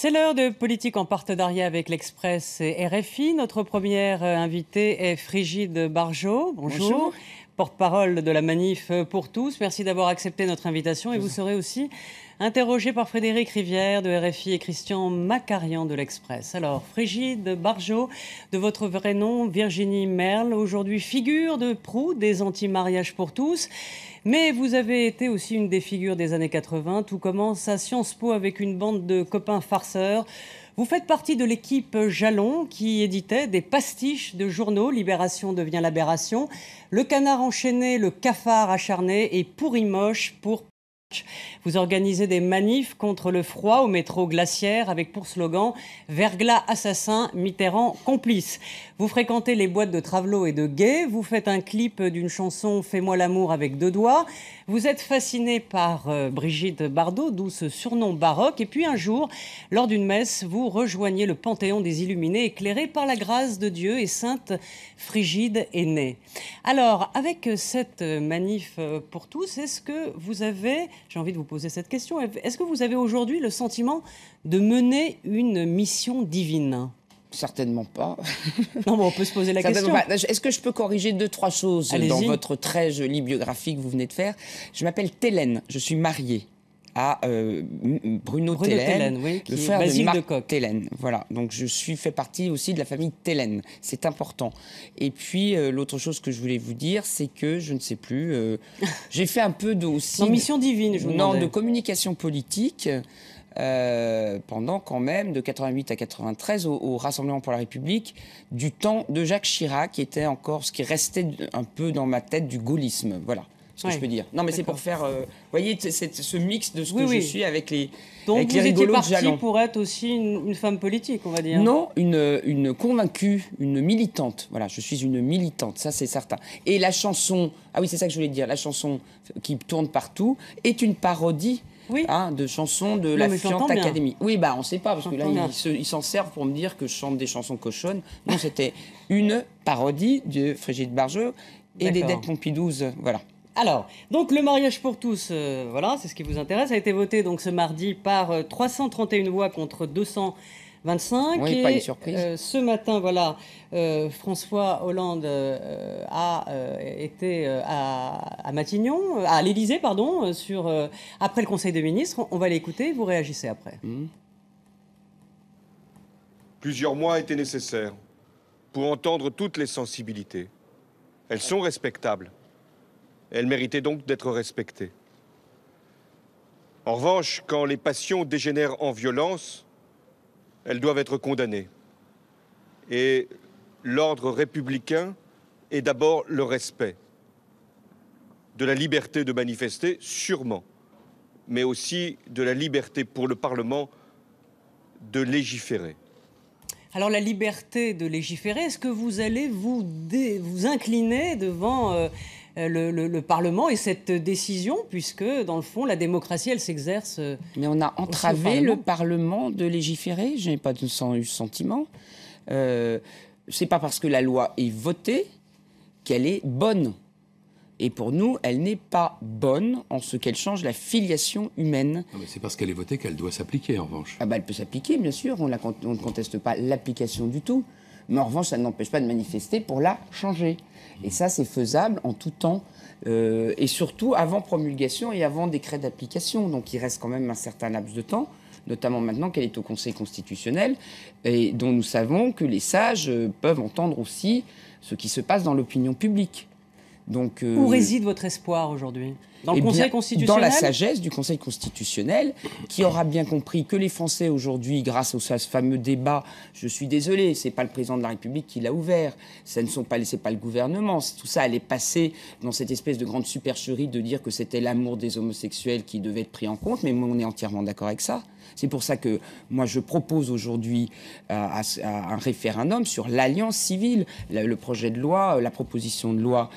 C'est l'heure de politique en partenariat avec l'Express et RFI. Notre première invitée est Frigide Barjot. Bonjour. Porte-parole de la Manif pour tous. Merci d'avoir accepté notre invitation. Et vous serez aussi interrogé par Frédéric Rivière de RFI et Christian Macarian de l'Express. Alors, Frigide Barjot, de votre vrai nom, Virginie Merle, aujourd'hui figure de proue des anti-mariages pour tous. Mais vous avez été aussi une des figures des années 80. Tout commence à Sciences Po avec une bande de copains farceurs. Vous faites partie de l'équipe Jalon qui éditait des pastiches de journaux. Libération devient l'Aberration. Le Canard enchaîné, le Cafard acharné et Pourri-Moche pour... Vous organisez des manifs contre le froid au métro Glacière avec pour slogan « Verglas assassin, Mitterrand complice ». Vous fréquentez les boîtes de Travelot et de Gay. Vous faites un clip d'une chanson « Fais-moi l'amour avec deux doigts ». Vous êtes fasciné par Brigitte Bardot, d'où ce surnom baroque. Et puis un jour, lors d'une messe, vous rejoignez le Panthéon des Illuminés, éclairé par la grâce de Dieu, et Sainte Frigide est née. Alors, avec cette manif pour tous, est-ce que vous avez, j'ai envie de vous poser cette question, est-ce que vous avez aujourd'hui le sentiment de mener une mission divine ? Certainement pas. Non, mais on peut se poser la question. Est-ce que je peux corriger 2-3 choses dans votre très jolie biographie que vous venez de faire? Je m'appelle Thélène, je suis mariée à Bruno Thélène, oui, le frère de Marc Thélène. Voilà, donc je fais partie aussi de la famille Thélène, c'est important. Et puis l'autre chose que je voulais vous dire, c'est que je ne sais plus, j'ai fait un peu aussi mission divine, je vous demandais. De communication politique. Pendant quand même de 88 à 93 au Rassemblement pour la République du temps de Jacques Chirac, qui était encore ce qui restait un peu dans ma tête du gaullisme, voilà ce que je peux dire. Non mais c'est pour faire, voyez, ce mix de ce que je suis avec les donc avec vous les étiez partie Jalon. Pour être aussi une femme politique, on va dire. Non, une convaincue, une militante. Voilà, je suis une militante, ça c'est certain. Et la chanson, ah oui c'est ça que je voulais dire, la chanson qui tourne partout est une parodie. Oui. De chansons de la Fiante Académie. Oui, on ne sait pas, parce que là, ils s'en servent pour me dire que je chante des chansons cochonnes. Non, c'était une parodie de Frigide Barjot et d'Edith Pompidouze, voilà. Alors, donc le mariage pour tous, voilà, c'est ce qui vous intéresse, a été voté donc ce mardi par 331 voix contre 225. Oui, pas une surprise. Ce matin, voilà, François Hollande a été à Matignon, à l'Élysée, pardon, après le Conseil des ministres. On va l'écouter, vous réagissez après. Plusieurs mois étaient nécessaires pour entendre toutes les sensibilités. Elles sont respectables. Elles méritaient donc d'être respectées. En revanche, quand les passions dégénèrent en violence, elles doivent être condamnées. Et l'ordre républicain est d'abord le respect de la liberté de manifester, sûrement, mais aussi de la liberté pour le Parlement de légiférer. Alors la liberté de légiférer, est-ce que vous allez vous incliner devant le Parlement et cette décision, puisque dans le fond la démocratie elle s'exerce. Mais on a entravé le Parlement de légiférer. Je n'ai pas eu ce sentiment. C'est pas parce que la loi est votée qu'elle est bonne. Et pour nous, elle n'est pas bonne en ce qu'elle change la filiation humaine. C'est parce qu'elle est votée qu'elle doit s'appliquer, en revanche. Elle peut s'appliquer, bien sûr. On ne conteste pas l'application du tout. Mais en revanche, ça n'empêche pas de manifester pour la changer. Et ça, c'est faisable en tout temps. Et surtout avant promulgation et avant décret d'application. Donc il reste quand même un certain laps de temps, notamment maintenant qu'elle est au Conseil constitutionnel, et dont nous savons que les sages peuvent entendre aussi ce qui se passe dans l'opinion publique. Donc, où réside votre espoir aujourd'hui ? Dans le Conseil constitutionnel ? Dans la sagesse du Conseil constitutionnel, qui aura bien compris que les Français aujourd'hui, grâce à ce fameux débat, je suis désolé, c'est pas le président de la République qui l'a ouvert, c'est pas le gouvernement, tout ça allait passer dans cette espèce de grande supercherie de dire que c'était l'amour des homosexuels qui devait être pris en compte, mais on est entièrement d'accord avec ça. C'est pour ça que moi je propose aujourd'hui un référendum sur l'alliance civile, le projet de loi, la proposition de loi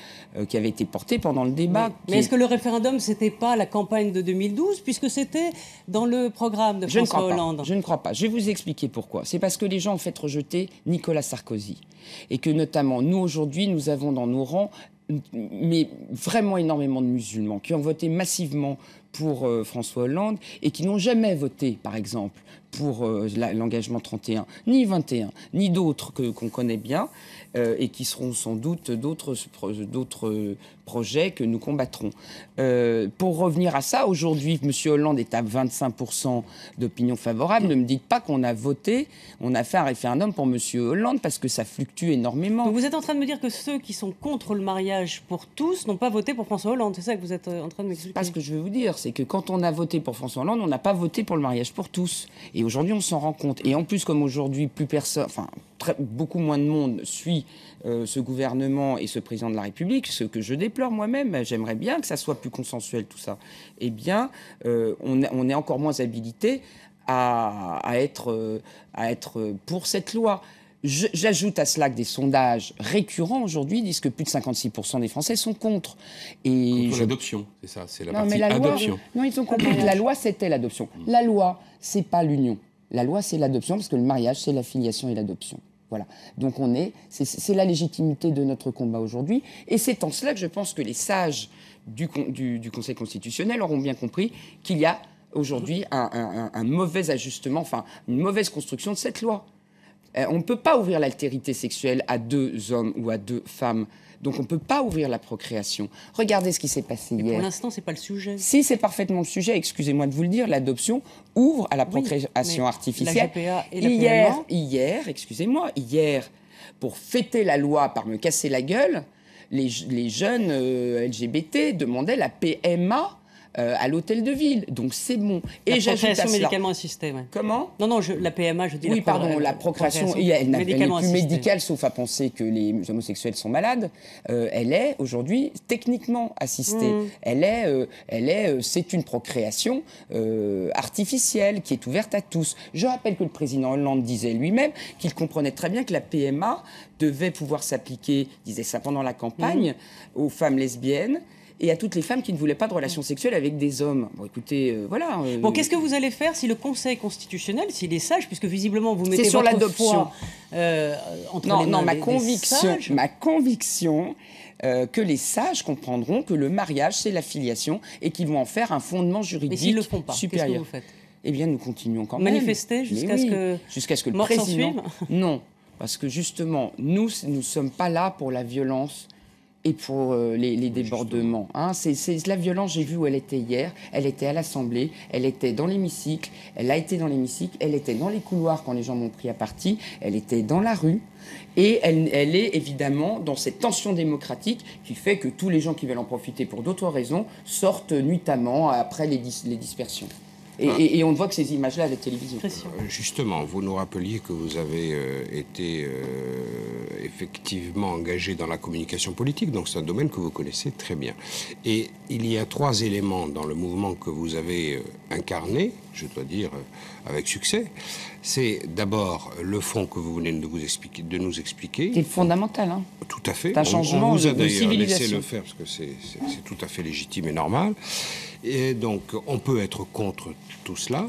qui avait été portée pendant le débat. Mais est-ce que le référendum, c'était pas la campagne de 2012, puisque c'était dans le programme de François Hollande ? Je ne crois pas. Je vais vous expliquer pourquoi. C'est parce que les gens ont fait rejeter Nicolas Sarkozy. Et que notamment, nous aujourd'hui, nous avons dans nos rangs mais vraiment énormément de musulmans qui ont voté massivement pour François Hollande et qui n'ont jamais voté, par exemple, pour l'engagement 31, ni 21, ni d'autres qu'on connaît bien, et qui seront sans doute d'autres projets que nous combattrons. Pour revenir à ça, aujourd'hui, M. Hollande est à 25% d'opinion favorable. Ne me dites pas qu'on a voté, on a fait un référendum pour M. Hollande, parce que ça fluctue énormément. Donc vous êtes en train de me dire que ceux qui sont contre le mariage pour tous n'ont pas voté pour François Hollande, c'est ça que vous êtes en train de m'expliquer? Pas ce que je veux vous dire, c'est que quand on a voté pour François Hollande, on n'a pas voté pour le mariage pour tous. Et aujourd'hui, on s'en rend compte. Et en plus, comme aujourd'hui, plus personne, enfin, beaucoup moins de monde suit ce gouvernement et ce président de la République, ce que je déplore moi-même, j'aimerais bien que ça soit plus consensuel tout ça, eh bien, on est encore moins habilité à être pour cette loi. J'ajoute à cela que des sondages récurrents aujourd'hui disent que plus de 56% des Français sont contre. Contre l'adoption, c'est ça, c'est la partie adoption. Non, ils ont compris que la loi, c'était l'adoption. La loi, c'est pas l'union. La loi, c'est l'adoption, parce que le mariage, c'est la filiation et l'adoption. Voilà. Donc c'est la légitimité de notre combat aujourd'hui. Et c'est en cela que je pense que les sages du Conseil constitutionnel auront bien compris qu'il y a aujourd'hui un mauvais ajustement, enfin une mauvaise construction de cette loi. On ne peut pas ouvrir l'altérité sexuelle à 2 hommes ou à 2 femmes. Donc on ne peut pas ouvrir la procréation. Regardez ce qui s'est passé hier. Pour l'instant, ce n'est pas le sujet. Si, c'est parfaitement le sujet. Excusez-moi de vous le dire, l'adoption ouvre à la procréation artificielle. La GPA et la PMA. Hier, pour fêter la loi par me casser la gueule, les jeunes LGBT demandaient la PMA à l'hôtel de ville. Donc c'est bon. Et j'ajoute à cela... médicalement assistée, ouais. Comment ? Non, la PMA, je dis oui, pardon, la procréation, elle n'est plus médicale, sauf à penser que les homosexuels sont malades. Elle est aujourd'hui techniquement assistée. C'est une procréation artificielle qui est ouverte à tous. Je rappelle que le président Hollande disait lui-même qu'il comprenait très bien que la PMA devait pouvoir s'appliquer, disait ça pendant la campagne, aux femmes lesbiennes et à toutes les femmes qui ne voulaient pas de relations sexuelles avec des hommes. Bon, écoutez, voilà. Bon, qu'est-ce que vous allez faire si le Conseil constitutionnel, s'il est sage, puisque visiblement vous mettez votre foi entre les mains des sages. Ma conviction, que les sages comprendront que le mariage, c'est la filiation et qu'ils vont en faire un fondement juridique supérieur. Mais s'ils ne le font pas, qu'est-ce que vous faites ? Eh bien, nous continuons quand même. Manifester jusqu'à ce que le président... Non, parce que justement, nous ne sommes pas là pour la violence et pour les débordements. Hein. C'est la violence, j'ai vu où elle était hier. Elle était à l'Assemblée, elle était dans l'hémicycle, elle a été dans l'hémicycle, elle était dans les couloirs quand les gens m'ont pris à partie, elle était dans la rue. Et elle est évidemment dans cette tension démocratique qui fait que tous les gens qui veulent en profiter pour d'autres raisons sortent nuitamment après les dispersions. Et on ne voit que ces images-là à la télévision. Justement, vous nous rappeliez que vous avez été effectivement engagé dans la communication politique, donc c'est un domaine que vous connaissez très bien. Et il y a 3 éléments dans le mouvement que vous avez incarné, je dois dire avec succès. C'est d'abord le fond que vous venez de nous expliquer. C'est fondamental. Hein. Tout à fait. C'est un changement on vous a de d'ailleurs civilisation. laissé le faire parce que c'est tout à fait légitime et normal. Et donc, on peut être contre tout cela.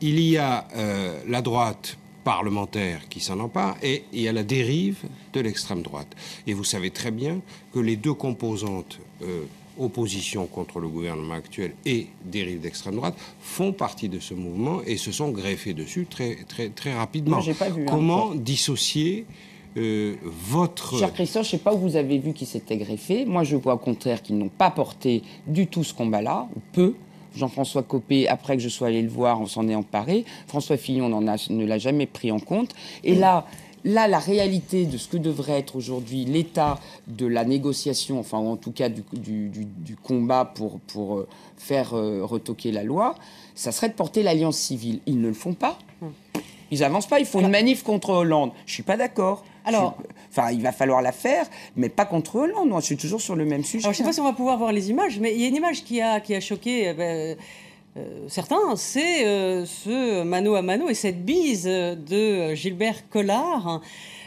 Il y a la droite parlementaire qui s'en empare et il y a la dérive de l'extrême droite. Et vous savez très bien que les 2 composantes, opposition contre le gouvernement actuel et dérive d'extrême droite, font partie de ce mouvement et se sont greffés dessus très, très, très rapidement. Moi, j'ai pas vu, Comment dissocier votre... Cher Christophe, je ne sais pas où vous avez vu qu'ils s'étaient greffés. Moi, je vois au contraire qu'ils n'ont pas porté du tout ce combat-là, ou peu. Jean-François Copé, après que je sois allé le voir, on s'en est emparé. François Fillon ne l'a jamais pris en compte. Et là, la réalité de ce que devrait être aujourd'hui l'état de la négociation, enfin, ou en tout cas du combat pour faire retoquer la loi, ça serait de porter l'alliance civile. Ils ne le font pas. Ils n'avancent pas. Il faut une manif contre Hollande. Je ne suis pas d'accord. Il va falloir la faire, mais pas contre Hollande. Moi, je suis toujours sur le même sujet. Alors, je ne sais pas si on va pouvoir voir les images, mais il y a une image qui a choqué certains. C'est ce mano à mano et cette bise de Gilbert Collard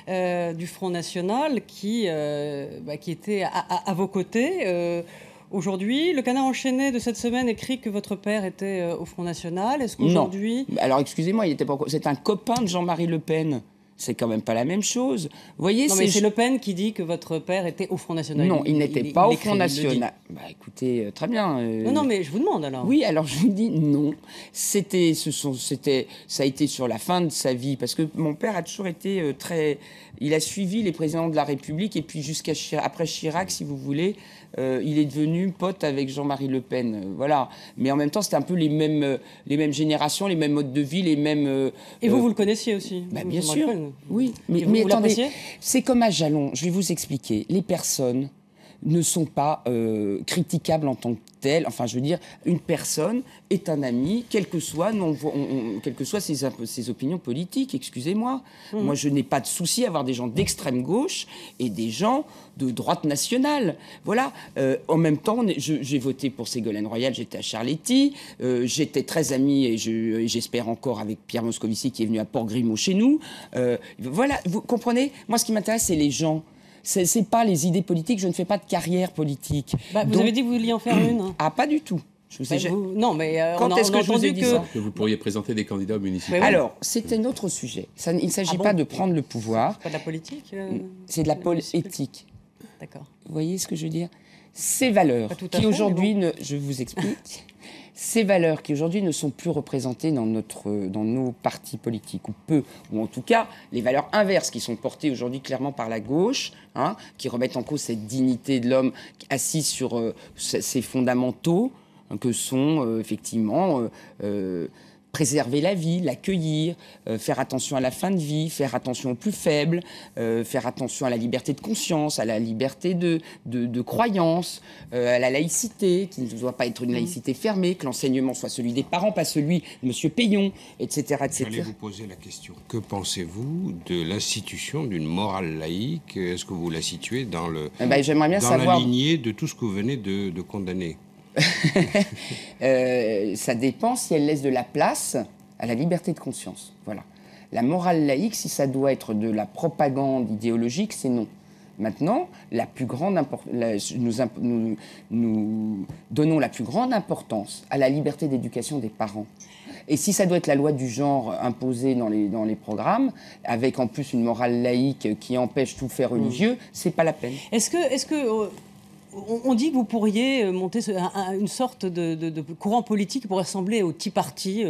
du Front National qui était à vos côtés. Aujourd'hui, le Canard enchaîné de cette semaine écrit que votre père était au Front National. Est-ce qu'aujourd'hui... Non. Alors, excusez-moi, c'est un copain de Jean-Marie Le Pen. C'est quand même pas la même chose. Vous voyez, non, mais c'est Le Pen qui dit que votre père était au Front National. Non, il n'était pas au Front National. Bah écoutez, très bien. Non, mais je vous demande alors. Oui, alors je vous dis non. Ça a été sur la fin de sa vie, parce que mon père a toujours été il a suivi les présidents de la République, et puis après Chirac, si vous voulez, il est devenu pote avec Jean-Marie Le Pen. Voilà. Mais en même temps, c'était un peu les mêmes générations, les mêmes modes de vie, les mêmes... Et vous le connaissiez aussi? Bah, bien sûr, oui. Mais vous attendez, l'appréciez? c'est comme à Jalon, je vais vous expliquer. Les personnes ne sont pas critiquables en tant que telles. Enfin, je veux dire, une personne est un ami, quelles que soient ses opinions politiques, excusez-moi. Moi, je n'ai pas de souci à avoir des gens d'extrême gauche et des gens de droite nationale. Voilà. En même temps, j'ai voté pour Ségolène Royal, j'étais à Charletti, j'étais très ami, et j'espère encore, avec Pierre Moscovici, qui est venu à Port-Grimaud chez nous. Voilà, vous comprenez? Moi, ce qui m'intéresse, c'est les gens. C'est pas les idées politiques, je ne fais pas de carrière politique. Vous avez dit que vous vouliez en faire une. Ah, pas du tout. Non, mais quand est-ce que je vous ai dit ça? Que vous pourriez présenter des candidats municipaux. Alors, c'est un autre sujet. Il ne s'agit pas de prendre le pouvoir. C'est pas de la politique c'est de la politique. D'accord. Vous voyez ce que je veux dire? Ces valeurs qui aujourd'hui je vous explique. Ces valeurs qui aujourd'hui ne sont plus représentées dans nos partis politiques, ou en tout cas les valeurs inverses qui sont portées aujourd'hui clairement par la gauche, qui remettent en cause cette dignité de l'homme assis sur ses fondamentaux, que sont effectivement préserver la vie, l'accueillir, faire attention à la fin de vie, faire attention aux plus faibles, faire attention à la liberté de conscience, à la liberté de croyance, à la laïcité, qui ne doit pas être une laïcité fermée, que l'enseignement soit celui des parents, pas celui de M. Payon, etc. J'allais vous poser la question. Que pensez-vous de l'institution d'une morale laïque? Est-ce que vous la situez dans j'aimerais bien savoir... la lignée de tout ce que vous venez de condamner? Ça dépend si elle laisse de la place à la liberté de conscience. Voilà. La morale laïque, si ça doit être de la propagande idéologique, c'est non. Maintenant, nous donnons la plus grande importance à la liberté d'éducation des parents. Et si ça doit être la loi du genre imposée dans les programmes, avec en plus une morale laïque qui empêche tout fait religieux, c'est pas la peine. Est-ce que on dit que vous pourriez monter une sorte de courant politique qui pourrait ressembler au Tea Party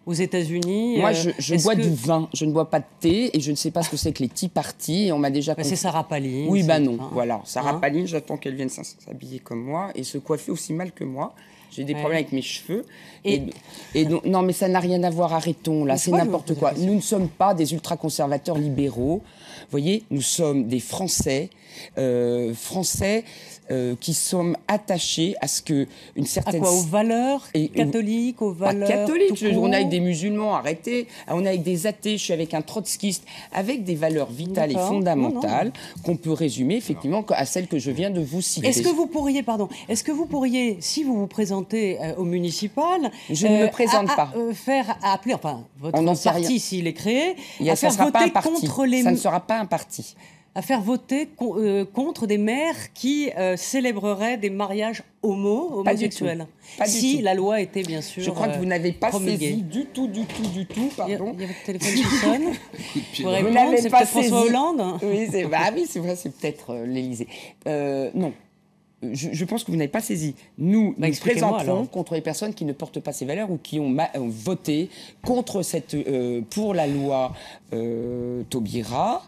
aux États-Unis. Moi, je bois du vin, je ne bois pas de thé, et je ne sais pas ce que c'est que les Tea Party. Et on m'a déjà... c'est Sarah Palin. Oui, non. Voilà, Sarah Palin, j'attends qu'elle vienne s'habiller comme moi et se coiffer aussi mal que moi. J'ai des problèmes avec mes cheveux. Et donc, non, mais ça n'a rien à voir, arrêtons, là, c'est n'importe quoi. Nous ne sommes pas des ultra-conservateurs libéraux. Vous voyez, nous sommes des Français qui sommes attachés à ce que une certaine... À quoi? Aux valeurs catholiques, aux valeurs... Pas catholiques, on est avec des musulmans, arrêtez. On est avec des athées, je suis avec un trotskiste, avec des valeurs vitales et fondamentales qu'on peut résumer effectivement à celles que je viens de vous citer. Est-ce que vous pourriez, si vous vous présentez au municipal... Je ne me présente pas. Faire appeler, votre parti, s'il est créé, à faire voter contre les... Ça ne sera pas un parti. À faire voter contre des maires qui célébreraient des mariages homosexuels. Si la loi était bien sûr Je crois que vous n'avez pas promulguée. saisi du tout, pardon. Il y a votre téléphone qui sonne. Vous n'avez répondre, c'est pas peut-être François saisi. Hollande. Oui, c'est vrai, c'est peut-être l'Élysée. Non. Je pense que vous n'avez pas saisi. Nous présenterons contre les personnes qui ne portent pas ces valeurs ou qui ont voté contre pour la loi Taubira,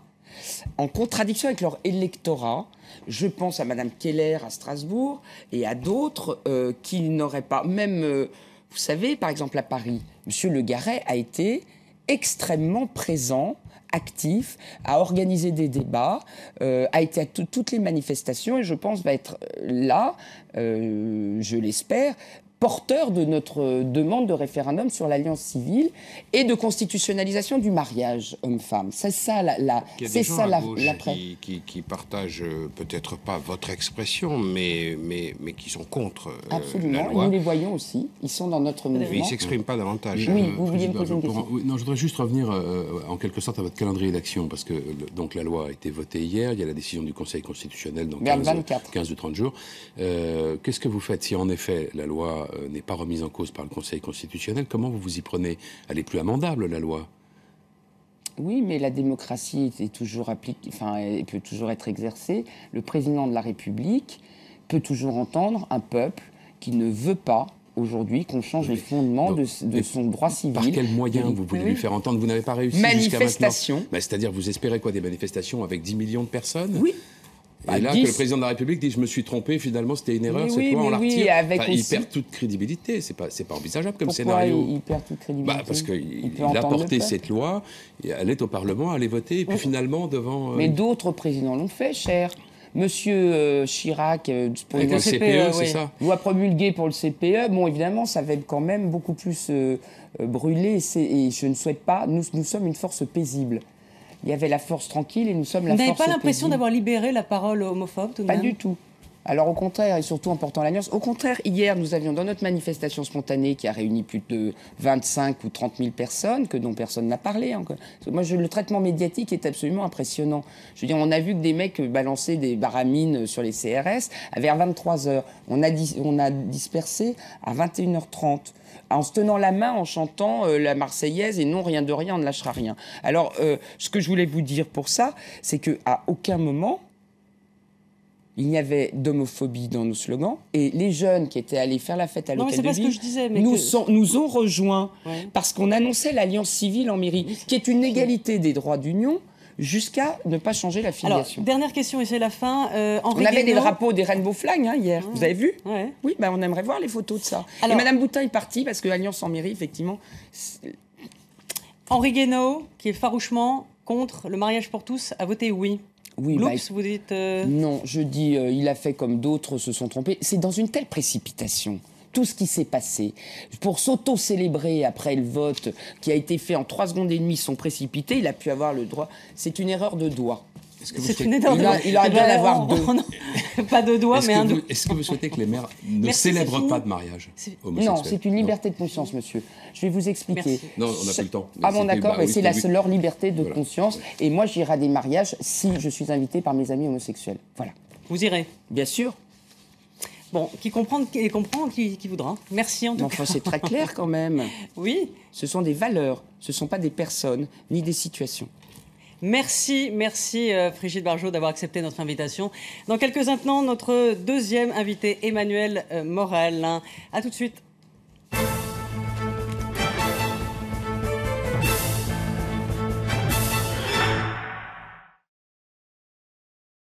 en contradiction avec leur électorat. Je pense à Mme Keller à Strasbourg et à d'autres qui n'auraient pas... Même, vous savez, par exemple à Paris, M. Le Garret a été extrêmement présent, actif, a organisé des débats, a été à toutes les manifestations et je pense va être là, je l'espère, porteur de notre demande de référendum sur l'alliance civile et de constitutionnalisation du mariage homme-femme. C'est ça c'est ça la qui partagent peut-être pas votre expression, mais qui sont contre absolument. La loi. Nous les voyons aussi. Ils sont dans notre mouvement. Mais ils s'expriment pas davantage. Oui, vous vouliez me poser une question. Non, je voudrais juste revenir en quelque sorte à votre calendrier d'action, parce que donc la loi a été votée hier, il y a la décision du Conseil constitutionnel dans 15 ou 30 jours. Qu'est-ce que vous faites si en effet la loi n'est pas remise en cause par le Conseil constitutionnel? Comment vous vous y prenez? Elle est plus amendable, la loi. Oui, mais la démocratie est toujours elle peut toujours être exercée. Le président de la République peut toujours entendre un peuple qui ne veut pas aujourd'hui qu'on change les fondements de son droit civil. Par quels moyens vous voulez lui faire entendre? Vous n'avez pas réussi jusqu'à maintenant. Manifestation. C'est-à-dire, vous espérez quoi, des manifestations avec 10 millions de personnes? Oui. Et là, que le président de la République dit « je me suis trompé, finalement c'était une erreur, cette loi, on la retire ». Il perd toute crédibilité, c'est pas envisageable comme scénario. Pourquoi il perd toute crédibilité? Parce qu'il a porté cette loi, elle est au Parlement, elle est votée, et puis finalement devant... Mais d'autres présidents l'ont fait, cher. Monsieur Chirac, pour le CPE, c'est ça. Loi promulguée pour le CPE. Bon, évidemment, ça va quand même beaucoup plus brûler. Et je ne souhaite pas. Nous sommes une force paisible. Il y avait la force tranquille et nous sommes la force paisible. Vous n'avez pas l'impression d'avoir libéré la parole homophobe tout de même? Pas du tout. Alors au contraire, et surtout en portant la nuance, au contraire, hier, nous avions dans notre manifestation spontanée qui a réuni plus de 25 ou 30 000 personnes, dont personne n'a parlé. Encore. Moi, le traitement médiatique est absolument impressionnant. Je veux dire, on a vu que des mecs balançaient des baramines sur les CRS vers 23h. On a dispersé à 21h30. En se tenant la main, en chantant la Marseillaise et non, rien de rien, on ne lâchera rien. Alors, ce que je voulais vous dire pour ça, c'est qu'à aucun moment, il n'y avait d'homophobie dans nos slogans. Et les jeunes qui étaient allés faire la fête à l'hôtel de ville nous ont rejoints parce qu'on annonçait l'alliance civile en mairie, qui est une égalité des droits d'union jusqu'à ne pas changer la filiation. Alors, dernière question, et c'est la fin. On avait des drapeaux, des rainbow flags hier. Vous avez vu? Oui, on aimerait voir les photos de ça. Alors, et Madame Boutin est partie parce que l'alliance en mairie, effectivement... Henri Guénaud, qui est farouchement contre le mariage pour tous, a voté oui. Oui, vous dites... Non, je dis, il a fait comme d'autres se sont trompés. C'est dans une telle précipitation. Tout ce qui s'est passé, pour s'auto-célébrer après le vote qui a été fait en 3 secondes et demie, sont précipités, il a pu avoir le droit. C'est une erreur de doigt. C'est une erreur de doigt. Il aurait bien avoir 2. Pas de doigt, mais un doigt. Est-ce que vous souhaitez que les maires ne célèbrent pas de mariage homosexuel? Non, c'est une liberté de conscience, monsieur. Je vais vous expliquer. Merci. Non, on n'a plus le temps. Ah bon, d'accord, c'est leur liberté de conscience. Et moi, j'irai à des mariages si je suis invité par mes amis homosexuels. Voilà. Vous irez? Bien sûr. Bon, qui comprend, qui voudra. Merci en tout cas. Enfin, c'est très clair quand même. Oui. Ce sont des valeurs, ce ne sont pas des personnes, ni des situations. Merci Frigide Barjot d'avoir accepté notre invitation. Dans quelques instants, notre deuxième invité, Emmanuel Morel. À tout de suite.